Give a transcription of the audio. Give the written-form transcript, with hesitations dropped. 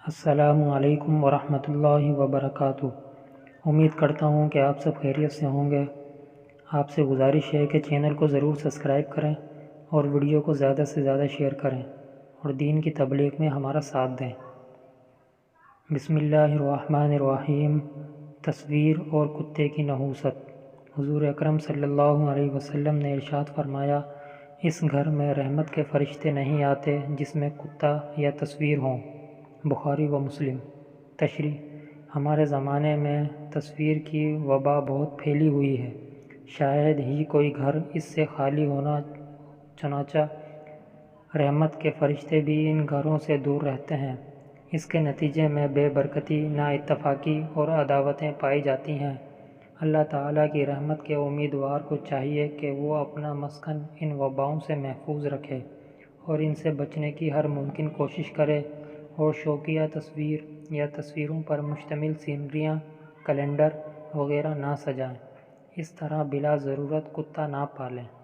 السلام علیکم ورحمۃ اللہ وبرکاتہ۔ امید کرتا ہوں کہ آپ سب خیریت سے ہوں گے۔ آپ سے گزارش ہے کہ چینل کو ضرور سبسکرائب کریں اور ویڈیو کو زیادہ سے زیادہ شیئر کریں اور دین کی تبلیغ میں ہمارا ساتھ دیں۔ بسم اللہ الرحمن الرحیم۔ تصویر اور کتے کی نحوست۔ حضور اکرم صلی اللہ علیہ وسلم نے ارشاد فرمایا، اس گھر میں رحمت کے فرشتے نہیں آتے جس میں کتا یا تصویر ہوں۔ بخاری و مسلم۔ تشریح: ہمارے زمانے میں تصویر کی وبا بہت پھیلی ہوئی ہے، شاید ہی کوئی گھر اس سے خالی ہونا، چنانچہ رحمت کے فرشتے بھی ان گھروں سے دور رہتے ہیں۔ اس کے نتیجے میں بے برکتی، نا اتفاقی اور عداوتیں پائی جاتی ہیں۔ اللہ تعالیٰ کی رحمت کے امیدوار کو چاہیے کہ وہ اپنا مسکن ان وباؤں سے محفوظ رکھے اور ان سے بچنے کی ہر ممکن کوشش کرے اور شوقیہ تصویر یا تصویروں پر مشتمل سینریاں، کیلنڈر وغیرہ نہ سجائیں۔ اس طرح بلا ضرورت کتا نہ پالیں۔